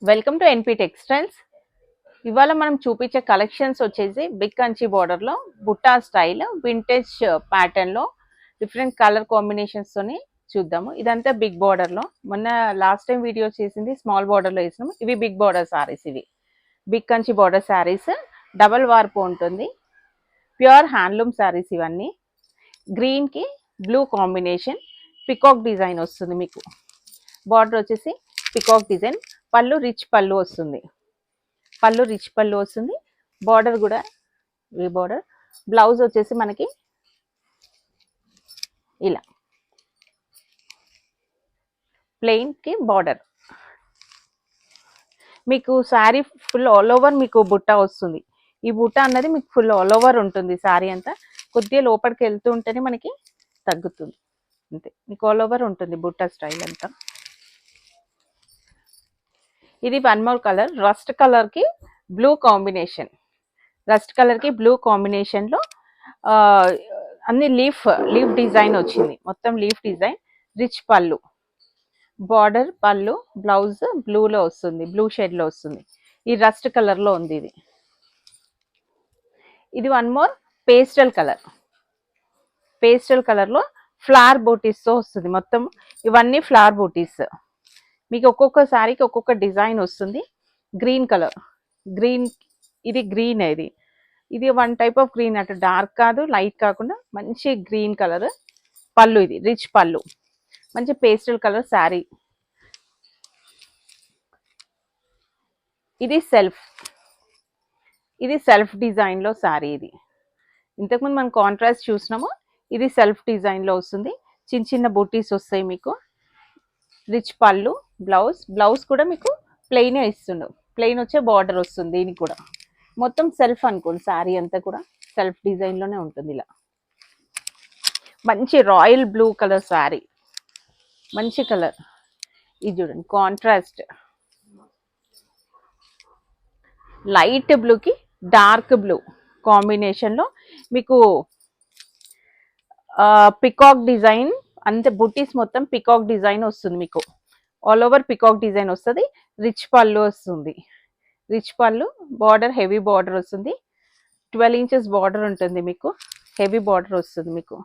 Welcome to ఎన్పి textiles. ఇవాళ మనం చూపించే కలెక్షన్స్ వచ్చేసి బిగ్ కంచి బార్డర్లో బుట్టా స్టైల్ వింటేజ్ ప్యాటర్న్లో డిఫరెంట్ కలర్ కాంబినేషన్స్తోని చూద్దాము. ఇదంతా బిగ్ బార్డర్లో. మొన్న లాస్ట్ టైం వీడియో చేసింది స్మాల్ బార్డర్లో వేసినాము. ఇవి బిగ్ బార్డర్ శారీస్. ఇవి big Kanchi border sarees, double warp ఉంటుంది, ప్యూర్ హ్యాండ్లూమ్ శారీస్. ఇవన్నీ గ్రీన్కి బ్లూ కాంబినేషన్, పికాక్ డిజైన్ వస్తుంది మీకు. బార్డర్ వచ్చేసి పికాక్ డిజైన్, పళ్ళు రిచ్ పళ్ళు వస్తుంది, పళ్ళు రిచ్ పళ్ళు వస్తుంది. బార్డర్ కూడా ఈ బార్డర్. బ్లౌజ్ వచ్చేసి మనకి ఇలా ప్లెయిన్కి బార్డర్. మీకు శారీ ఫుల్ ఆల్ ఓవర్ మీకు బుట్ట వస్తుంది. ఈ బుట్ట అన్నది మీకు ఫుల్ ఆల్ ఓవర్ ఉంటుంది. శారీ అంతా కొద్దిగా లోపలికి వెళ్తూ ఉంటేనే మనకి తగ్గుతుంది, అంతే. మీకు ఆల్ ఓవర్ ఉంటుంది బుట్ట స్టైల్ అంతా. ఇది వన్ మోర్ కలర్, రస్ట్ కలర్కి బ్లూ కాంబినేషన్. రస్ట్ కలర్కి బ్లూ కాంబినేషన్లో అన్ని లీఫ్ డిజైన్ వచ్చింది, మొత్తం లీఫ్ డిజైన్. రిచ్ పళ్ళు, బార్డర్, పళ్ళు, బ్లౌజ్ బ్లూలో వస్తుంది, బ్లూ షేడ్లో వస్తుంది. ఈ రస్ట్ కలర్లో ఉంది ఇది. ఇది one more pastel colour. Pastel కలర్లో ఫ్లవర్ బూటీస్తో వస్తుంది మొత్తం. ఇవన్నీ ఫ్లవర్ బూటీస్. మీకు ఒక్కొక్క శారీకి ఒక్కొక్క డిజైన్ వస్తుంది. గ్రీన్ కలర్, గ్రీన్, ఇది గ్రీన్. ఇది వన్ టైప్ ఆఫ్ గ్రీన్, అటు డార్క్ కాదు లైట్ కాకుండా మంచి గ్రీన్ కలర్. పళ్ళు ఇది రిచ్ పళ్ళు, మంచి పేస్టల్ కలర్ శారీ. ఇది సెల్ఫ్ డిజైన్లో శారీ. ఇది ఇంతకుముందు మనం కాంట్రాస్ట్ చూసినాము, ఇది సెల్ఫ్ డిజైన్లో వస్తుంది. చిన్న చిన్న బూటీస్ వస్తాయి మీకు. రిచ్ పళ్ళు, బ్లౌజ్ కూడా మీకు ప్లెయినే ఇస్తుండవు, ప్లెయిన్ వచ్చే బార్డర్ వస్తుంది. దీనికి కూడా మొత్తం సెల్ఫ్ అనుకోండి, శారీ అంతా కూడా సెల్ఫ్ డిజైన్లోనే ఉంటుంది. ఇలా మంచి రాయల్ బ్లూ కలర్ శారీ, మంచి కలర్. ఇది చూడండి కాంట్రాస్ట్, లైట్ బ్లూకి డార్క్ బ్లూ కాంబినేషన్లో మీకు పికాక్ డిజైన్. అంతే బుటీస్ మొత్తం పికాక్ డిజైన్ వస్తుంది మీకు. ఆల్ ఓవర్ పికాక్ డిజైన్ వస్తుంది. రిచ్ పళ్ళు వస్తుంది, రిచ్ పళ్ళు. బార్డర్ హెవీ బార్డర్ వస్తుంది, 12 ఇంచెస్ బార్డర్ ఉంటుంది మీకు. హెవీ బార్డర్ వస్తుంది మీకు.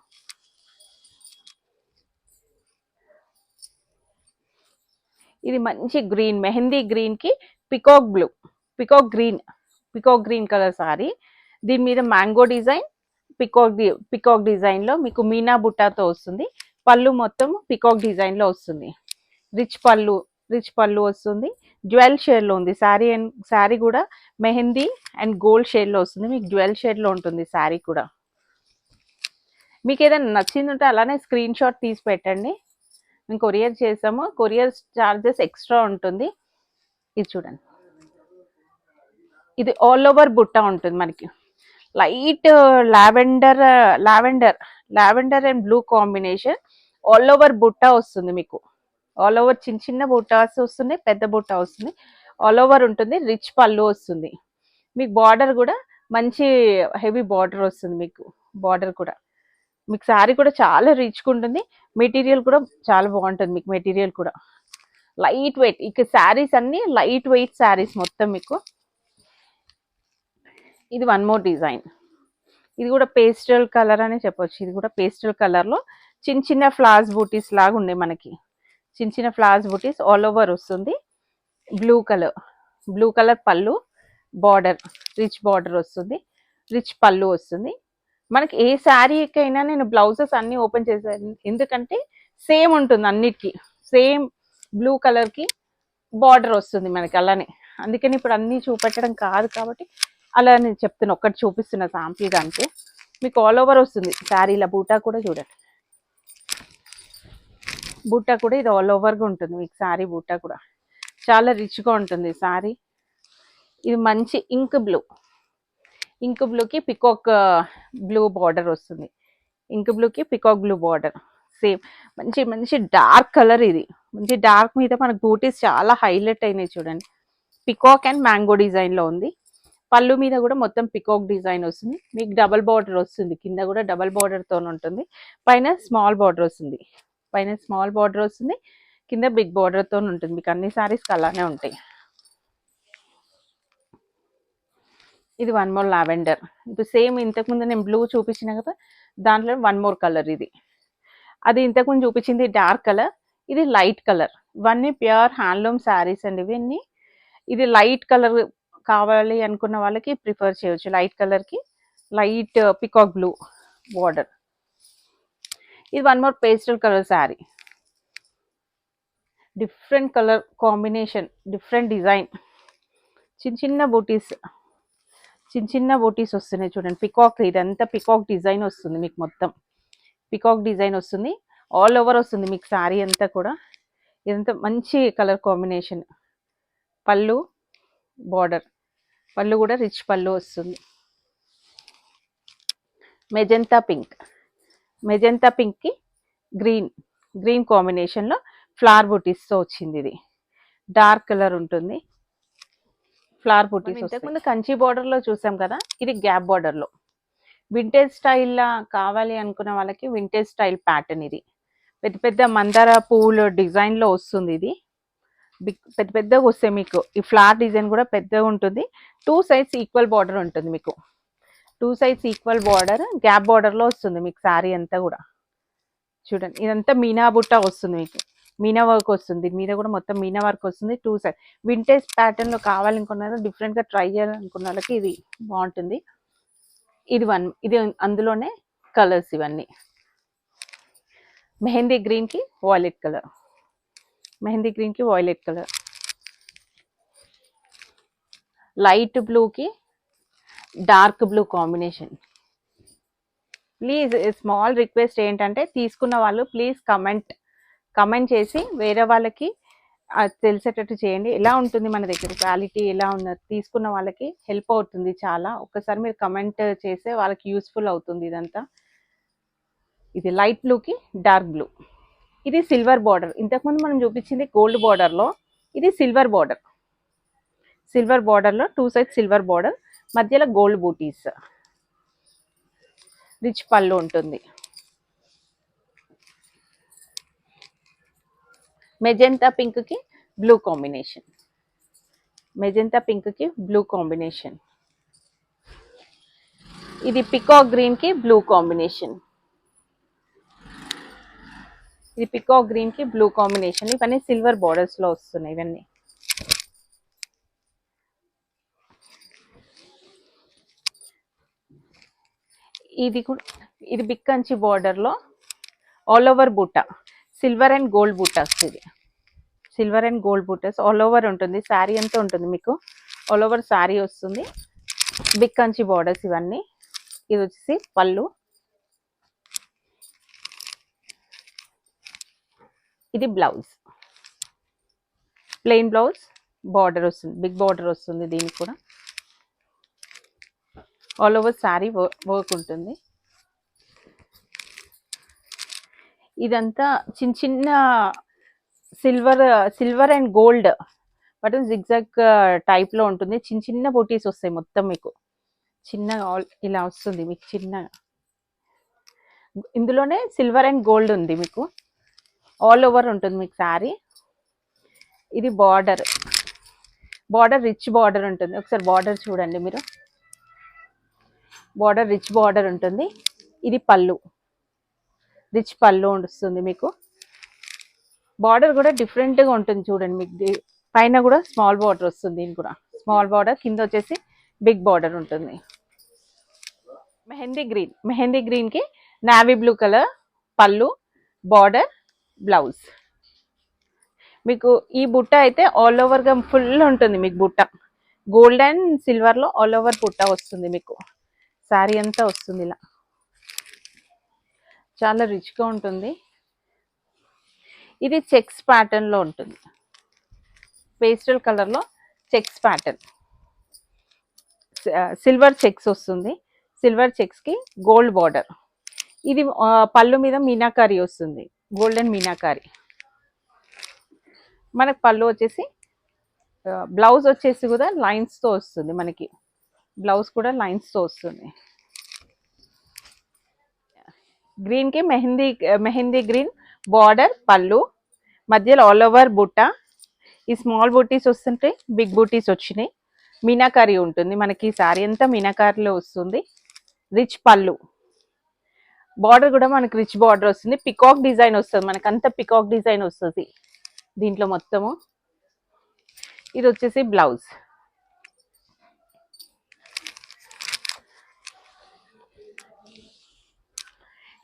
ఇది మంచి గ్రీన్, మెహందీ గ్రీన్కి peacock blue, peacock green colour sorry. దీని మీద మ్యాంగో డిజైన్, పికాక్ డిజైన్లో మీకు మీనా బుట్టాతో వస్తుంది. పళ్ళు మొత్తం పికాక్ డిజైన్లో వస్తుంది. రిచ్ పళ్ళు వస్తుంది. జ్యువెల్ షేడ్లో ఉంది శారీ. అండ్ శారీ కూడా మెహందీ అండ్ గోల్డ్ షేడ్లో వస్తుంది మీకు. జ్యువెల్ షేడ్లో ఉంటుంది శారీ కూడా. మీకు ఏదైనా నచ్చింది ఉంటే అలానే స్క్రీన్ షాట్ తీసి పెట్టండి, మేము కొరియర్ చేసాము. కొరియర్ ఛార్జెస్ ఎక్స్ట్రా ఉంటుంది. ఇది చూడండి, ఇది ఆల్ ఓవర్ బుట్ట ఉంటుంది మనకి. Light lavender and blue combination. All over బుట్ట వస్తుంది మీకు. ఆల్ ఓవర్ చిన్న చిన్న బుట్టాస్ వస్తుంది, పెద్ద బుట్ట వస్తుంది, ఆల్ ఓవర్ ఉంటుంది. రిచ్ పళ్ళు వస్తుంది మీకు. బార్డర్ కూడా మంచి హెవీ బార్డర్ వస్తుంది మీకు. బార్డర్ కూడా మీకు శారీ కూడా చాలా రిచ్గా ఉంటుంది. మెటీరియల్ కూడా చాలా బాగుంటుంది మీకు. మెటీరియల్ కూడా లైట్ వెయిట్. ఇక శారీస్ అన్ని లైట్ వెయిట్ శారీస్ మొత్తం మీకు. ఇది వన్ మోర్ డిజైన్. ఇది కూడా పేస్టల్ కలర్ అని చెప్పొచ్చు. ఇది కూడా పేస్టల్ కలర్లో చిన్న చిన్న ఫ్లవర్స్ బూటీస్ లాగా ఉన్నాయి మనకి. చిన్న చిన్న ఫ్లవర్స్ బూటీస్ ఆల్ ఓవర్ వస్తుంది. బ్లూ కలర్ పళ్ళు, బార్డర్ రిచ్ బార్డర్ వస్తుంది, రిచ్ పళ్ళు వస్తుంది మనకి. ఏ శారీకైనా నేను బ్లౌజెస్ అన్నీ ఓపెన్ చేశాను, ఎందుకంటే సేమ్ ఉంటుంది అన్నిటికీ. సేమ్ బ్లూ కలర్కి బార్డర్ వస్తుంది మనకి అలానే. అందుకని ఇప్పుడు అన్నీ చూపెట్టడం కాదు కాబట్టి అలా నేను చెప్తున్నా, ఒక్కటి చూపిస్తున్నా శాంపిల్గా అంతే. మీకు ఆల్ ఓవర్ వస్తుంది శారీల బూటా కూడా చూడండి. బూటా కూడా ఇది ఆల్ ఓవర్గా ఉంటుంది మీకు. శారీ బూటా కూడా చాలా రిచ్గా ఉంటుంది శారీ. ఇది మంచి ఇంక్ బ్లూకి పికాక్ బ్లూ బార్డర్ వస్తుంది. ఇంక్ బ్లూకి పికాక్ బ్లూ బార్డర్ సేమ్. మంచి డార్క్ కలర్. ఇది మంచి డార్క్ మీద మనకు బూటీస్ చాలా హైలైట్ అయినాయి చూడండి. పికాక్ అండ్ మ్యాంగో డిజైన్లో ఉంది. పళ్ళు మీద కూడా మొత్తం పికాక్ డిజైన్ వస్తుంది మీకు. డబల్ బార్డర్ వస్తుంది, కింద కూడా డబల్ బార్డర్తో ఉంటుంది. పైన స్మాల్ బార్డర్ వస్తుంది, కింద బిగ్ బార్డర్తో ఉంటుంది మీకు. అన్ని శారీస్కి అలానే ఉంటాయి. ఇది వన్ మోర్ లావెండర్. ఇప్పుడు సేమ్ ఇంతకుముందు నేను బ్లూ చూపించిన కదా, దాంట్లో వన్ మోర్ కలర్ ఇది. అది ఇంతకుముందు చూపించింది డార్క్ కలర్, ఇది లైట్ కలర్. ఇవన్నీ ప్యూర్ హ్యాండ్లూమ్ శారీస్ అండి ఇవన్నీ. ఇది లైట్ కలర్ కావాలి అనుకున్న వాళ్ళకి ప్రిఫర్ చేయొచ్చు. లైట్ కలర్కి లైట్ పికాక్ బ్లూ బార్డర్. ఇది one more pastel colour sari. Different colour combination, different design, చిన్న చిన్న బూటీస్, చిన్న చిన్న బూటీస్ వస్తున్నాయి చూడండి. పికాక్, ఇదంతా పికాక్ డిజైన్ వస్తుంది మీకు. మొత్తం పికాక్ డిజైన్ వస్తుంది, ఆల్ ఓవర్ వస్తుంది మీకు శారీ అంతా కూడా. ఇదంతా మంచి కలర్ కాంబినేషన్. పళ్ళు బార్డర్, పళ్ళు కూడా రిచ్ పళ్ళు వస్తుంది. మెజెంతా పింక్, మెజెంతా పింక్కి గ్రీన్, గ్రీన్ కాంబినేషన్లో ఫ్లవర్ బూటీస్తో వచ్చింది. ఇది డార్క్ కలర్ ఉంటుంది, ఫ్లవర్ బూటీస్. ఇంతకుముందు కంచి బార్డర్లో చూసాం కదా, ఇది గ్యాప్ బార్డర్లో వింటేజ్ స్టైల్లా కావాలి అనుకున్న వాళ్ళకి వింటేజ్ స్టైల్ ప్యాటర్న్. ఇది పెద్ద పెద్ద మందార పువ్వులు డిజైన్లో వస్తుంది. ఇది పెద్ద పెద్దగా వస్తాయి మీకు. ఈ ఫ్లవర్ డిజైన్ కూడా పెద్దగా ఉంటుంది. 2 సైడ్స్ ఈక్వల్ బార్డర్ ఉంటుంది మీకు. 2 సైడ్స్ ఈక్వల్ బార్డర్, గ్యాప్ బార్డర్లో వస్తుంది మీకు శారీ అంతా కూడా. చూడండి, ఇదంతా మీనా బుట్ట వస్తుంది మీకు, మీనా వర్క్ వస్తుంది. మీద కూడా మొత్తం మీనా వర్క్ వస్తుంది. 2 సైడ్ వింటేజ్ ప్యాటర్న్లో కావాలనుకున్నారు, డిఫరెంట్గా ట్రై చేయాలనుకున్న వాళ్ళకి ఇది బాగుంటుంది. ఇది అందులోనే కలర్స్ ఇవన్నీ. మెహందీ గ్రీన్కి వాయిలెట్ కలర్, మెహందీ గ్రీన్కి వాయిలెట్ కలర్, లైట్ బ్లూకి dark blue combination. Please small request ఏంటంటే, తీసుకున్న వాళ్ళు ప్లీజ్ కమెంట్ చేసి వేరే వాళ్ళకి తెలిసేటట్టు చేయండి. ఎలా ఉంటుంది మన దగ్గర క్వాలిటీ, ఎలా ఉన్నది, తీసుకున్న వాళ్ళకి హెల్ప్ అవుతుంది చాలా. ఒక్కసారి మీరు కమెంట్ చేస్తే వాళ్ళకి యూస్ఫుల్ అవుతుంది ఇదంతా. ఇది లైట్ బ్లూకి డార్క్ బ్లూ. ఇది సిల్వర్ బార్డర్. ఇంతకుముందు మనం చూపించింది గోల్డ్ బార్డర్లో, ఇది సిల్వర్ బార్డర్. సిల్వర్ బార్డర్లో 2 సైడ్స్ సిల్వర్ బార్డర్, మధ్యలో గోల్డ్ బూటీస్, రిచ్ పళ్ళు ఉంటుంది. మెజెంతా పింక్కి బ్లూ కాంబినేషన్, మెజెంతా పింక్కి బ్లూ కాంబినేషన్. ఇది పికాక్ గ్రీన్కి బ్లూ కాంబినేషన్, ఇది పికాక్ గ్రీన్కి బ్లూ కాంబినేషన్. ఇవన్నీ సిల్వర్ బార్డర్స్లో వస్తున్నాయి ఇవన్నీ. ఇది బిక్కంచి బార్డర్లో all over buta, silver and gold butas. ఇది silver and gold butas all over ఉంటుంది. శారీ అంతా ఉంటుంది మీకు, ఆల్ ఓవర్ శారీ వస్తుంది. బిక్కంచి బార్డర్స్ ఇవన్నీ. ఇది వచ్చేసి పళ్ళు, ఇది బ్లౌజ్, ప్లెయిన్ బ్లౌజ్, బార్డర్ వస్తుంది, బిగ్ బార్డర్ వస్తుంది దీనికి కూడా. ఆల్ ఓవర్ శారీ వర్క్ ఉంటుంది. ఇదంతా చిన్న చిన్న silver and gold but zigzag టైప్లో ఉంటుంది. చిన్న చిన్న బూటీస్ వస్తాయి మొత్తం మీకు, చిన్న ఇలా వస్తుంది మీకు చిన్నగా. ఇందులోనే సిల్వర్ అండ్ గోల్డ్ ఉంది మీకు, ఆల్ ఓవర్ ఉంటుంది మీకు శారీ. ఇది బార్డర్, రిచ్ బార్డర్ ఉంటుంది. ఒకసారి బార్డర్ చూడండి మీరు, బార్డర్ రిచ్ బార్డర్ ఉంటుంది. ఇది పళ్ళు, రిచ్ పళ్ళు వస్తుంది మీకు. బార్డర్ కూడా డిఫరెంట్గా ఉంటుంది చూడండి మీకు. పైన కూడా స్మాల్ బార్డర్ వస్తుంది, దీనికి కూడా స్మాల్ బార్డర్, కింద వచ్చేసి బిగ్ బార్డర్ ఉంటుంది. మెహందీ గ్రీన్కి నావీ బ్లూ కలర్ పళ్ళు, బార్డర్, బ్లౌజ్. మీకు ఈ బుట్ట అయితే ఆల్ ఓవర్గా ఫుల్ ఉంటుంది మీకు బుట్ట. గోల్డ్ అండ్ సిల్వర్లో ఆల్ ఓవర్ బుట్ట వస్తుంది మీకు. శారీ అంతా వస్తుంది ఇలా, చాలా రిచ్గా ఉంటుంది. ఇది చెక్స్ ప్యాటర్న్లో ఉంటుంది, పేస్టల్ కలర్లో చెక్స్ ప్యాటర్న్. సిల్వర్ చెక్స్ వస్తుంది, సిల్వర్ చెక్స్కి గోల్డ్ బార్డర్. ఇది పళ్ళు మీద మీనాకారి వస్తుంది, గోల్డెన్ మీనాకారి. మనకు పళ్ళు వచ్చేసి, బ్లౌజ్ వచ్చేసి కూడా లైన్స్తో వస్తుంది మనకి. బ్లౌజ్ కూడా లైన్స్తో వస్తుంది. గ్రీన్కి మెహందీ గ్రీన్ బార్డర్, పళ్ళు, మధ్యలో ఆల్ ఓవర్ బుట్ట. ఈ స్మాల్ బూటీస్ వస్తుంటే బిగ్ బూటీస్ వచ్చినాయి. మీనాకారి ఉంటుంది మనకి. శారీ అంతా మీనాకారిలో వస్తుంది. రిచ్ పళ్ళు, బార్డర్ కూడా మనకి రిచ్ బార్డర్ వస్తుంది. పికాక్ డిజైన్ వస్తుంది మనకి, అంతా పికాక్ డిజైన్ వస్తుంది దీంట్లో మొత్తము. ఇది వచ్చేసి బ్లౌజ్.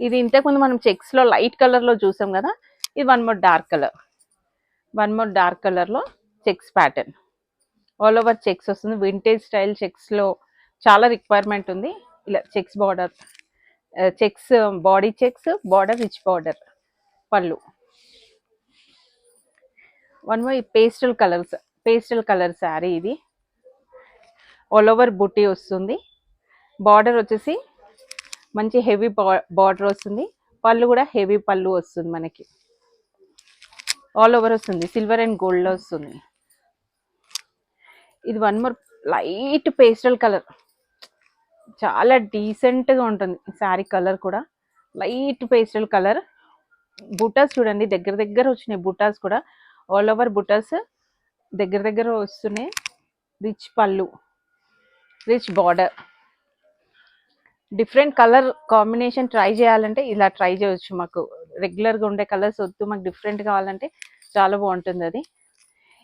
ఇది ఇంతకుముందు మనం చెక్స్ లో లైట్ కలర్ లో చూసాం కదా, ఇది వన్ మోర్ డార్క్ కలర్ లో checks pattern. All over checks వస్తుంది. వింటేజ్ స్టైల్ చెక్స్ లో చాలా రిక్వైర్మెంట్ ఉంది. ఇలా checks border, checks body checks, border rich border, pallu. One more pastel colour sari ఇది. ఆల్ ఓవర్ బుట్టి వస్తుంది. బార్డర్ వచ్చేసి మంచి హెవీ బార్డర్ వస్తుంది. పళ్ళు కూడా హెవీ పళ్ళు వస్తుంది మనకి. ఆల్ ఓవర్ వస్తుంది, సిల్వర్ అండ్ గోల్డ్ లో వస్తుంది. ఇది one more light pastel colour, చాలా డీసెంట్ గా ఉంటుంది శారీ కలర్ కూడా. Light pastel colour. బుటాస్ చూడండి, దగ్గర దగ్గర వచ్చినాయి బుటాస్ కూడా. ఆల్ ఓవర్ బుటాస్ దగ్గర దగ్గర వస్తున్నాయి. రిచ్ పళ్ళు, rich border. Different colour combination try చేయాలంటే ఇలా ట్రై చేయొచ్చు. మాకు రెగ్యులర్గా ఉండే కలర్స్ వద్దు, మాకు డిఫరెంట్ కావాలంటే చాలా బాగుంటుంది అది.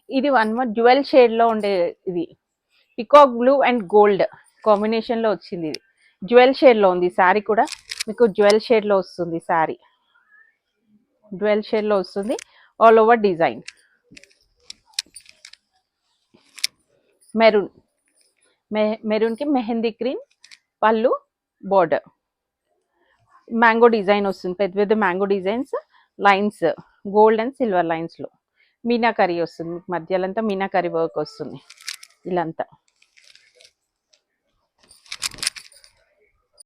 ఇది వన్ మోర్ డ్యువెల్ షేడ్లో ఉండే, ఇది పికాక్ బ్లూ అండ్ గోల్డ్ కాంబినేషన్లో వచ్చింది. ఇది డ్యువెల్ షేడ్లో ఉంది శారీ కూడా. మీకు డ్యువెల్ షేడ్లో వస్తుంది శారీ, డ్యువెల్ షేడ్లో వస్తుంది. ఆల్ ఓవర్ డిజైన్ మెరూన్, మెరూన్కి mehndi green pallu, border mango design వస్తుంది. పెద్ద పెద్ద mango designs, lines gold and silver లైన్స్లో. మీనాకరీ వస్తుంది మీకు, మధ్యలో అంతా మీనాకరీ వర్క్ వస్తుంది ఇలాంతా.